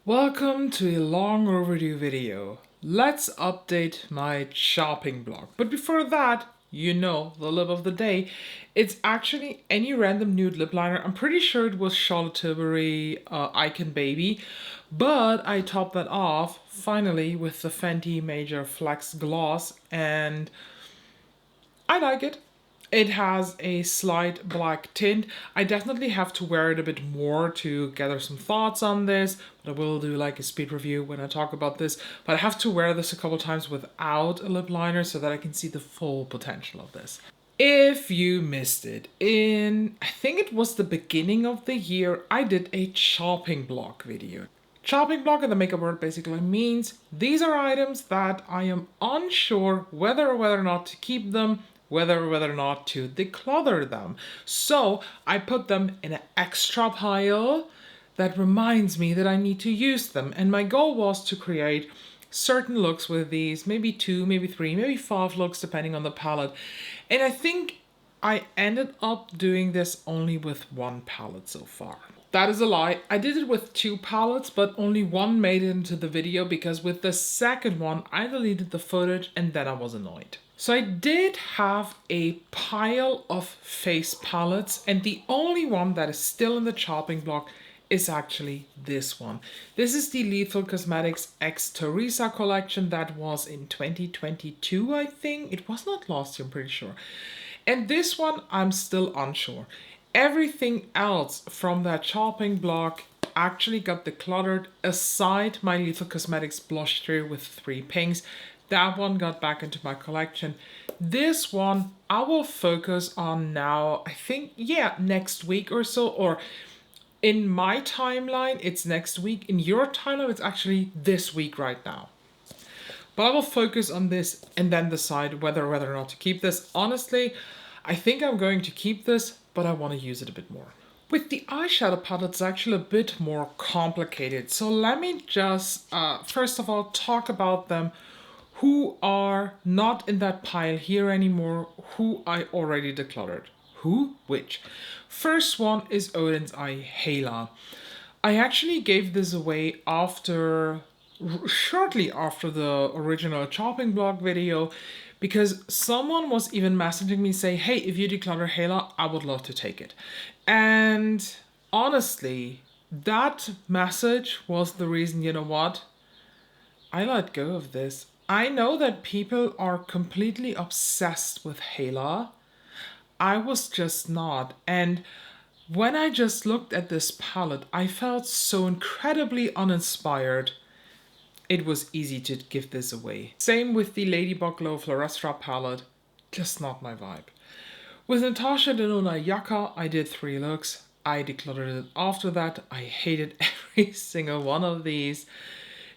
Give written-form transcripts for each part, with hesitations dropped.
Welcome to a long overdue video. Let's update my shopping blog. But before that, the lip of the day. It's actually any random nude lip liner. I'm pretty sure it was Charlotte Tilbury Icon Baby. But I topped that off, finally, with the Fenty Major Flex Gloss. And I like it. It has a slight black tint. I definitely have to wear it a bit more to gather some thoughts on this, but I will do like a speed review when I talk about this. But I have to wear this a couple times without a lip liner so that I can see the full potential of this. If you missed it, I think it was the beginning of the year, I did a shopping blog video. Shopping blog in the makeup world basically means these are items that I am unsure whether or not to keep them, whether or not to declutter them. So I put them in an extra pile that reminds me that I need to use them. And my goal was to create certain looks with these, maybe 2, maybe 3, maybe 5 looks depending on the palette. And I think I ended up doing this only with 1 palette so far. That is a lie. I did it with 2 palettes, but only 1 made it into the video because with the second one, I deleted the footage and then I was annoyed. So I did have a pile of face palettes, and the only one that is still in the chopping block is actually this one. This is the Lethal Cosmetics X Teresa collection that was in 2022, I think. It was not last year, I'm pretty sure. And this one, I'm still unsure. Everything else from that chopping block actually got decluttered, aside my Lethal Cosmetics blush trio with 3 pinks. That one got back into my collection. This one I will focus on now, I think, next week or so. Or in my timeline, it's next week. In your timeline, it's actually this week right now. But I will focus on this and then decide whether or not to keep this. Honestly, I think I'm going to keep this, but I want to use it a bit more. With the eyeshadow palette, it's actually a bit more complicated. So let me just, first of all, talk about them who are not in that pile here anymore, who I already decluttered. Who? Which? First one is Odin's Eye Hela. I actually gave this away shortly after the original chopping blog video, because someone was even messaging me saying, hey, if you declutter Hela, I would love to take it. And honestly, that message was the reason, you know what? I let go of this. I know that people are completely obsessed with Hela. I was just not. And when I just looked at this palette, I felt so incredibly uninspired. It was easy to give this away. Same with the Ladybug Glow Florestra palette. Just not my vibe. With Natasha Denona Yaka, I did 3 looks. I decluttered it after that. I hated every single one of these.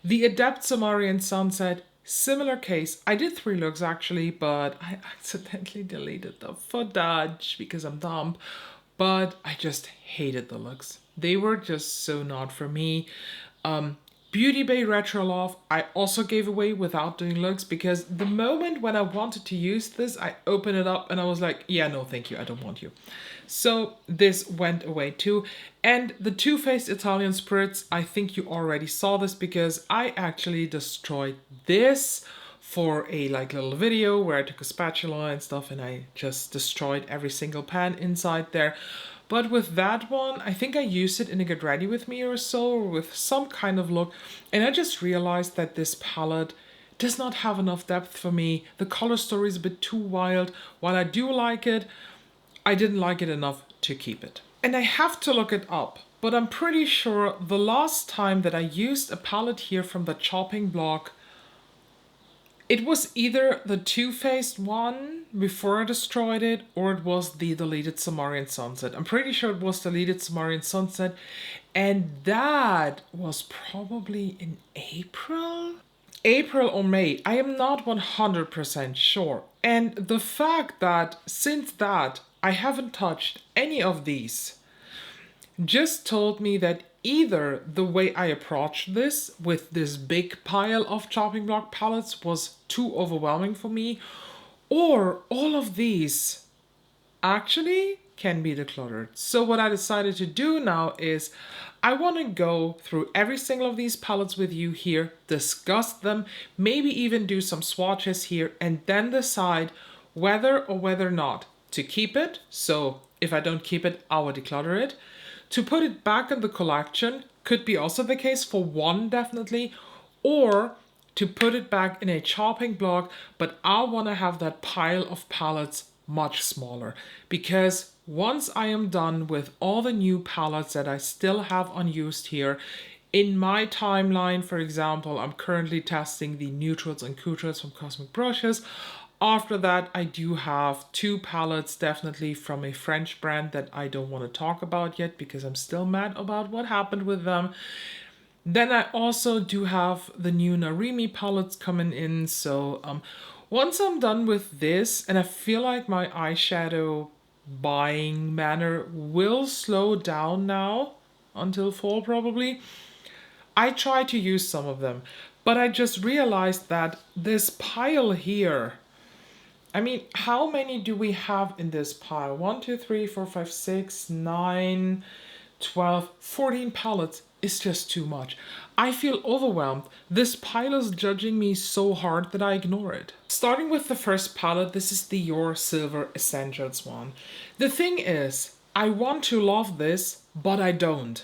The Adept Sumerian Sunset, similar case. I did 3 looks actually, but I accidentally deleted the footage because I'm dumb. But I just hated the looks. They were just so not for me. Beauty Bay Retro Love, I also gave away without doing looks, because the moment when I wanted to use this, I opened it up and I was like, yeah, no, thank you, I don't want you. So this went away too. And the Too Faced Italian Spirits, I think you already saw this because I actually destroyed this for a little video where I took a spatula and stuff and I just destroyed every single pan inside there. But with that one, I think I used it in a Get Ready With Me or so, or with some kind of look. And I just realized that this palette does not have enough depth for me. The color story is a bit too wild. While I do like it, I didn't like it enough to keep it. And I have to look it up, but I'm pretty sure the last time that I used a palette here from the chopping block, it was either the Too Faced one before I destroyed it, or it was the deleted Sumerian Sunset. I'm pretty sure it was deleted Sumerian Sunset, and that was probably in April? April or May, I am not 100% sure. And the fact that since that I haven't touched any of these just told me that either the way I approached this with this big pile of chopping block palettes was too overwhelming for me, or all of these actually can be decluttered. So what I decided to do now is I want to go through every single of these palettes with you here, discuss them, maybe even do some swatches here, and then decide whether or whether not to keep it. So if I don't keep it, I will declutter it. To put it back in the collection could be also the case for one, definitely, or to put it back in a chopping block, but I want to have that pile of palettes much smaller, because once I am done with all the new palettes that I still have unused here, in my timeline, for example, I'm currently testing the neutrals and coutres from Cosmic Brushes. After that, I do have 2 palettes definitely from a French brand that I don't want to talk about yet because I'm still mad about what happened with them. Then I also do have the new Narimi palettes coming in. So once I'm done with this, and I feel like my eyeshadow buying manner will slow down now until fall probably, I try to use some of them. But I just realized that this pile here, I mean, how many do we have in this pile? 1, 2, 3, 4, 5, 6, 9, 12, 14 palettes is just too much. I feel overwhelmed. This pile is judging me so hard that I ignore it. Starting with the first palette, this is the Dior Silver Essentials one. The thing is, I want to love this, but I don't.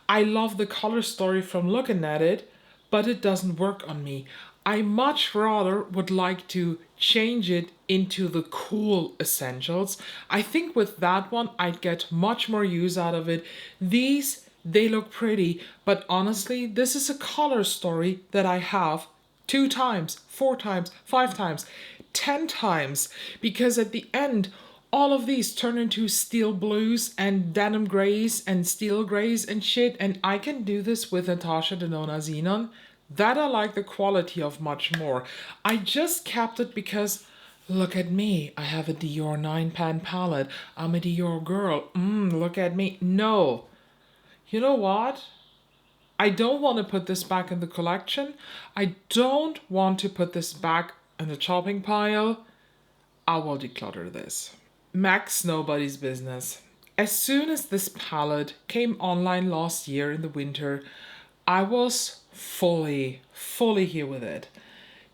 I love the color story from looking at it, but it doesn't work on me. I much rather would like to change it into the cool essentials. I think with that one, I'd get much more use out of it. These, they look pretty, but honestly, this is a color story that I have 2 times, 4 times, 5 times, 10 times, because at the end, all of these turn into steel blues and denim grays and steel grays and shit, and I can do this with Natasha Denona Xenon. That I like the quality of much more. I just kept it because, look at me, I have a Dior 9-pan palette. I'm a Dior girl. Look at me. No. You know what? I don't want to put this back in the collection. I don't want to put this back in the chopping pile. I will declutter this. Max Nobody's Business. As soon as this palette came online last year in the winter, I was fully here with it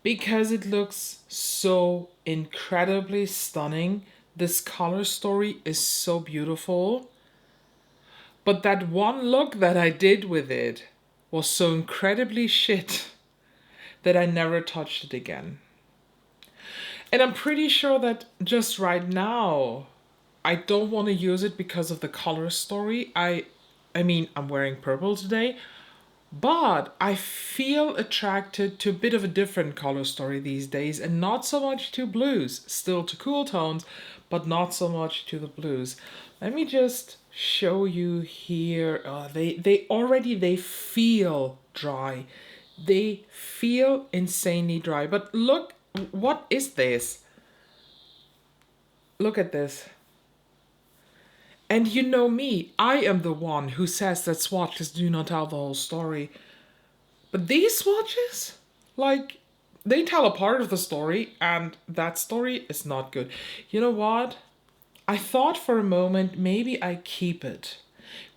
because it looks so incredibly stunning. This color story is so beautiful. But that one look that I did with it was so incredibly shit that I never touched it again. And I'm pretty sure that just right now, I don't want to use it because of the color story. I mean, I'm wearing purple today, but I feel attracted to a bit of a different color story these days, and not so much to blues. Still to cool tones, but not so much to the blues. Let me just show you here. They feel dry. They feel insanely dry. But look, what is this? Look at this. And you know me, I am the one who says that swatches do not tell the whole story. But these swatches, like, they tell a part of the story, and that story is not good. You know what? I thought for a moment maybe I keep it.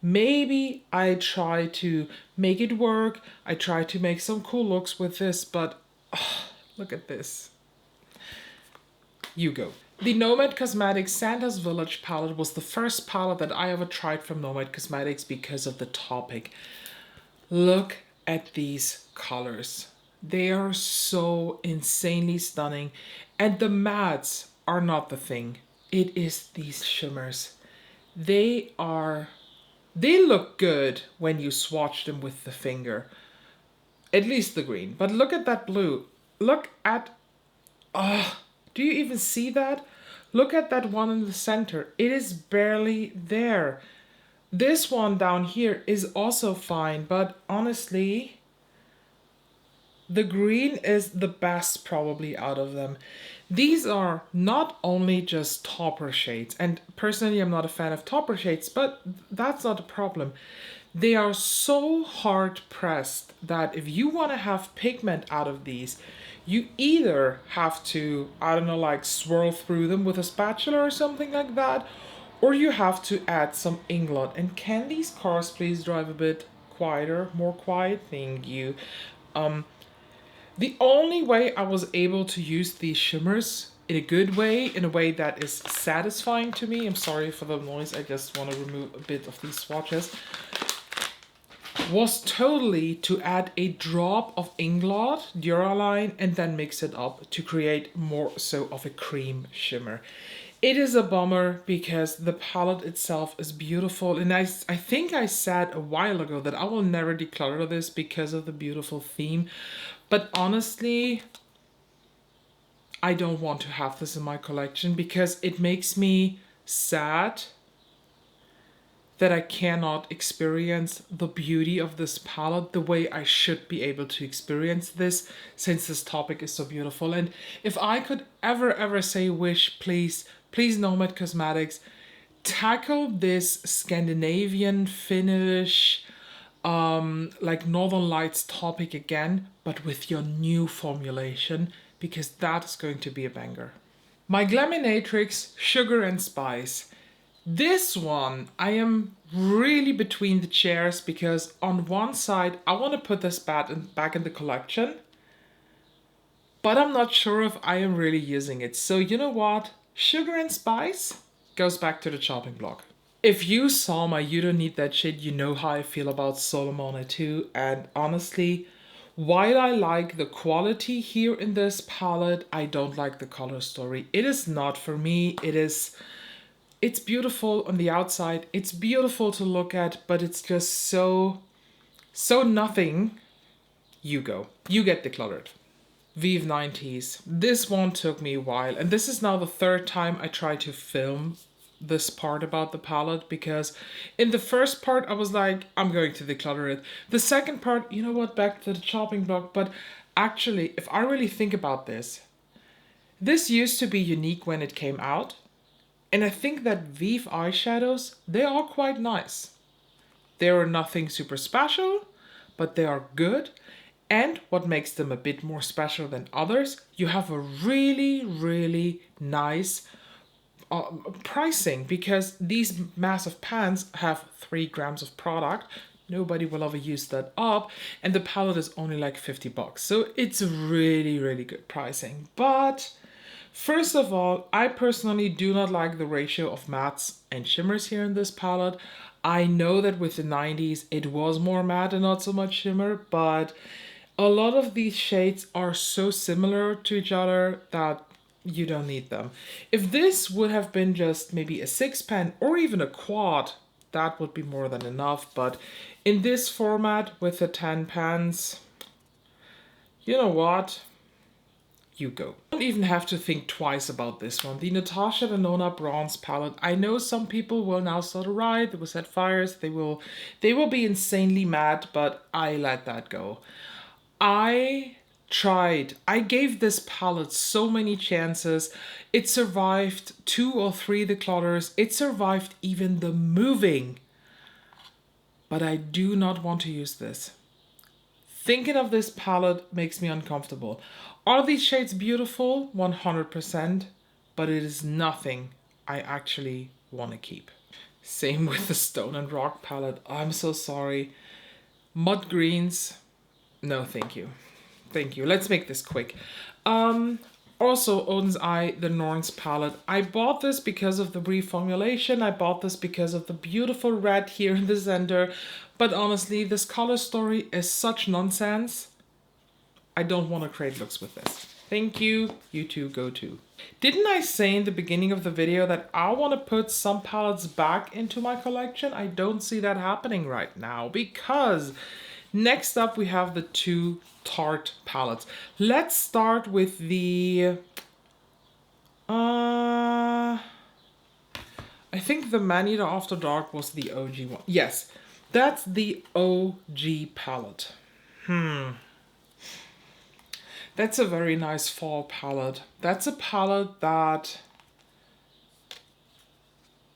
Maybe I try to make it work. I try to make some cool looks with this, but look at this. You go. The Nomad Cosmetics Santa's Village palette was the first palette that I ever tried from Nomad Cosmetics because of the topic. Look at these colors. They are so insanely stunning. And the mattes are not the thing. It is these shimmers. They look good when you swatch them with the finger. At least the green. But look at that blue. Look at... do you even see that? Look at that one in the center. It is barely there. This one down here is also fine, but honestly, the green is the best probably out of them. These are not only just topper shades, and personally I'm not a fan of topper shades, but that's not a problem. They are so hard pressed that if you want to have pigment out of these, you either have to, I don't know, like swirl through them with a spatula or something like that, or you have to add some England. And can these cars please drive a bit quieter, more quiet? Thank you. The only way I was able to use these shimmers in a good way, in a way that is satisfying to me, I'm sorry for the noise, I just want to remove a bit of these swatches, was totally to add a drop of Inglot Duraline and then mix it up to create more so of a cream shimmer. It is a bummer because the palette itself is beautiful, and I think I said a while ago that I will never declutter this because of the beautiful theme, but honestly, I don't want to have this in my collection because it makes me sad that I cannot experience the beauty of this palette the way I should be able to experience this, since this topic is so beautiful. And if I could ever say wish, please Nomad Cosmetics, tackle this Scandinavian, Finnish, like Northern Lights topic again, but with your new formulation, because that is going to be a banger. My Glaminatrix Sugar and Spice. This one, I am really between the chairs because on one side, I want to put this back in the collection, but I'm not sure if I am really using it. So you know what? Sugar and Spice goes back to the chopping block. If you saw my You Don't Need That Shit, you know how I feel about Solomon too. And honestly, while I like the quality here in this palette, I don't like the color story. It is not for me. It's beautiful on the outside. It's beautiful to look at, but it's just so nothing. You get Decluttered. Vive 90s. This one took me a while, and this is now the third time I try to film this part about the palette, because in the first part I was like, I'm going to declutter it. The second part, you know what, back to the chopping block. But actually, if I really think about this used to be unique when it came out. And I think that Vive eyeshadows, they are quite nice. They are nothing super special, but they are good. And what makes them a bit more special than others, you have a really nice pricing, because these massive pans have 3 grams of product. Nobody will ever use that up, and the palette is only like $50. So it's really good pricing. But first of all, I personally do not like the ratio of mattes and shimmers here in this palette. I know that with the 90s it was more matte and not so much shimmer, but a lot of these shades are so similar to each other that you don't need them. If this would have been just maybe a 6-pan or even a quad, that would be more than enough. But in this format with the 10 pans, you know what? You go. Don't even have to think twice about this one. The Natasha Denona Bronze Palette. I know some people will now start a riot. They will set fires. They will be insanely mad, but I let that go. I gave this palette so many chances. It survived 2 or 3 declutters. It survived even the moving. But I do not want to use this. Thinking of this palette makes me uncomfortable. Are these shades beautiful? 100%. But it is nothing I actually want to keep. Same with the Stone and Rock palette. I'm so sorry. Mud greens. No, thank you. Thank you. Let's make this quick. Also, Odin's Eye, the Norns palette. I bought this because of the reformulation. I bought this because of the beautiful red here in the center. But honestly, this color story is such nonsense. I don't want to create looks with this. Thank you. You two go too. Didn't I say in the beginning of the video that I want to put some palettes back into my collection? I don't see that happening right now, because next up we have the 2 Tarte palettes. Let's start with the I think the Man-Eater After Dark was the OG one. Yes, that's the OG palette. That's a very nice fall palette. That's a palette that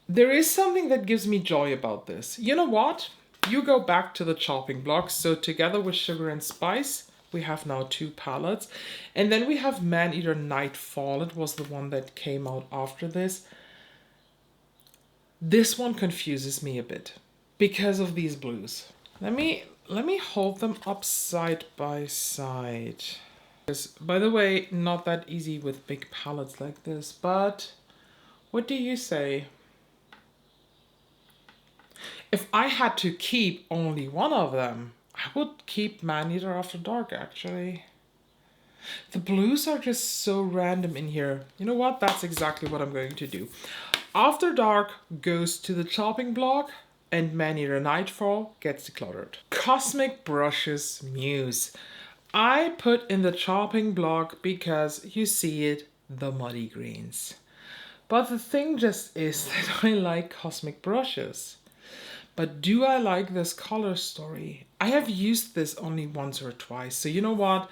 there is something that gives me joy about this. You know what? You go back to the chopping block. So together with Sugar and Spice, we have now 2 palettes. And then we have Man-Eater Nightfall. It was the one that came out after this. This one confuses me a bit because of these blues. Let me hold them up side by side. By the way, not that easy with big palettes like this, but what do you say? If I had to keep only one of them, I would keep Man-Eater After Dark, actually. The blues are just so random in here. You know what? That's exactly what I'm going to do. After Dark goes to the chopping block, and Man-Eater Nightfall gets decluttered. Cosmic Brushes Muse. I put in the chopping block because you see it, the muddy greens. But the thing just is that I like cosmic brushes. But do I like this color story? I have used this only once or twice. So you know what?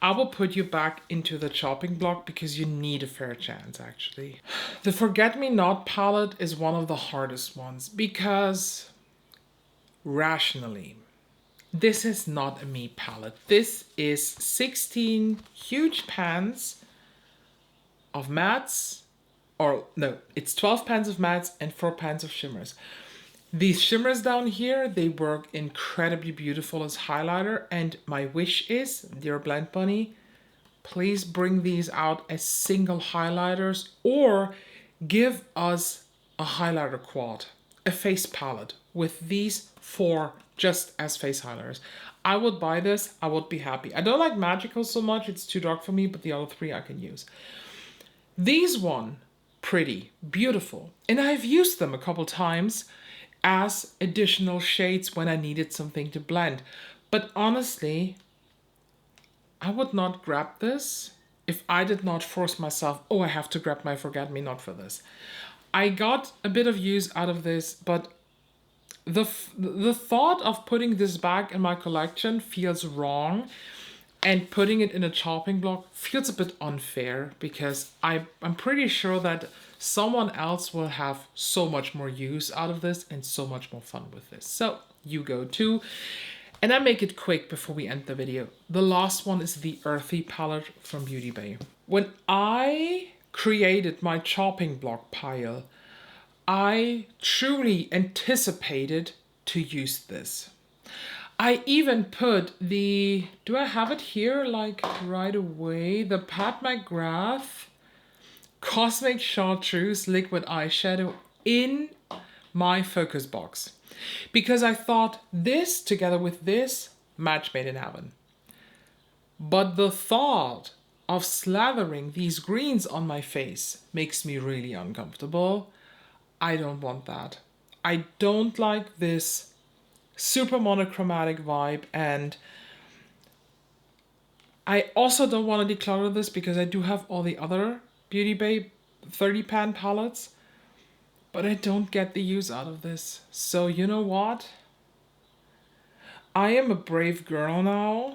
I will put you back into the chopping block because you need a fair chance, actually. The Forget Me Not palette is one of the hardest ones because rationally, this is not a me palette. This is 16 huge pans of mattes, or no, it's 12 pans of mattes and 4 pans of shimmers. These shimmers down here, they work incredibly beautiful as highlighter, and my wish is, dear Blend Bunny, please bring these out as single highlighters or give us a highlighter quad, a face palette with these 4 just as face highlighters. I would buy this, I would be happy. I don't like Magical so much, it's too dark for me, but the other 3 I can use. These one, pretty, beautiful, and I've used them a couple times as additional shades when I needed something to blend. But honestly, I would not grab this if I did not force myself, oh, I have to grab my Forget Me Not for this. I got a bit of use out of this, but the thought of putting this back in my collection feels wrong, and putting it in a chopping block feels a bit unfair because I'm pretty sure that someone else will have so much more use out of this and so much more fun with this. So you go too. And I make it quick before we end the video. The last one is the Earthy palette from Beauty Bay. When I created my chopping block pile, I truly anticipated to use this. I even put the, do I have it here like right away? The Pat McGrath Cosmic Chartreuse Liquid Eyeshadow in my focus box. Because I thought this together with this, match made in heaven. But the thought of slathering these greens on my face makes me really uncomfortable. I don't want that. I don't like this super monochromatic vibe, and I also don't want to declutter this because I do have all the other Beauty Bay 30 pan palettes, but I don't get the use out of this. So you know what? I am a brave girl now,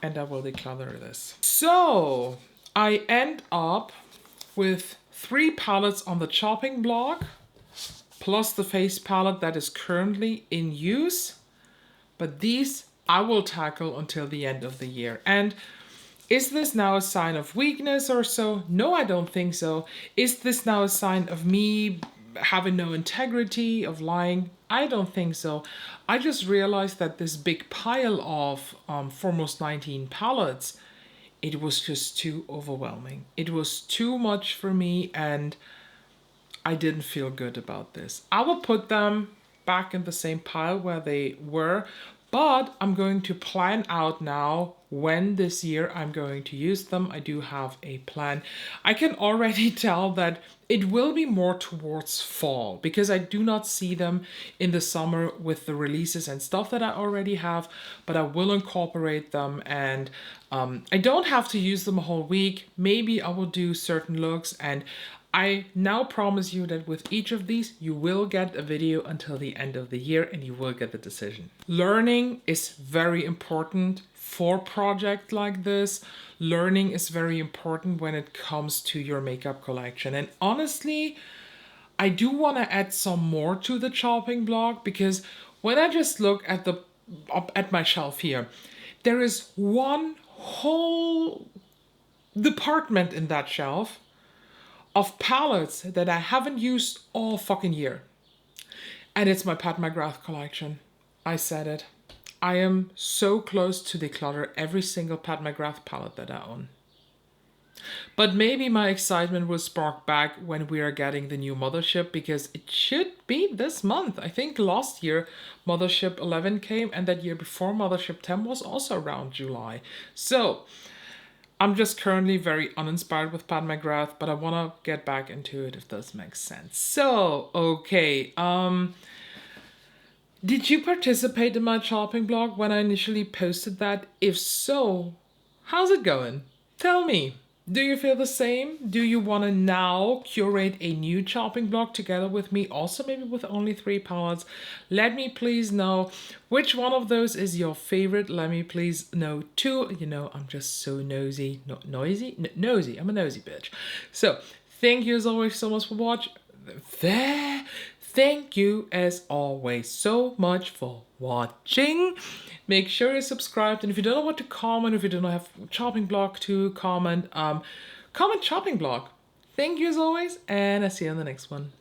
and I will declutter this. So I end up with 3 palettes on the chopping block, plus the face palette that is currently in use. But these I will tackle until the end of the year. And is this now a sign of weakness or so? No, I don't think so. Is this now a sign of me having no integrity, of lying? I don't think so. I just realized that this big pile of Foremost 19 palettes, it was just too overwhelming. It was too much for me, and I didn't feel good about this. I will put them back in the same pile where they were, but I'm going to plan out now when this year I'm going to use them. I do have a plan. I can already tell that it will be more towards fall because I do not see them in the summer with the releases and stuff that I already have, but I will incorporate them, and I don't have to use them a whole week. Maybe I will do certain looks, and I now promise you that with each of these, you will get a video until the end of the year and you will get the decision. Learning is very important for a project like this. Learning is very important when it comes to your makeup collection. And honestly, I do want to add some more to the chopping block because when I just look at the up at my shelf here, there is one whole department in that shelf of palettes that I haven't used all fucking year. And it's my Pat McGrath collection. I said it. I am so close to declutter every single Pat McGrath palette that I own. But maybe my excitement will spark back when we are getting the new Mothership, because it should be this month. I think last year Mothership 11 came, and that year before Mothership 10 was also around July. So I'm just currently very uninspired with Pat McGrath, but I want to get back into it if this makes sense. So, okay. Did you participate in my shopping blog when I initially posted that? If so, how's it going? Tell me. Do you feel the same? Do you want to now curate a new shopping blog together with me? Also, maybe with only 3 palettes? Let me please know which one of those is your favorite. Let me please know too. You know, I'm just so nosy. Nosy. I'm a nosy bitch. So, thank you as always so much for watching. Thank you as always so much for watching. Make sure you're subscribed, and if you don't know what to comment, if you don't have shopping blog to comment, comment shopping blog. Thank you as always, and I'll see you on the next one.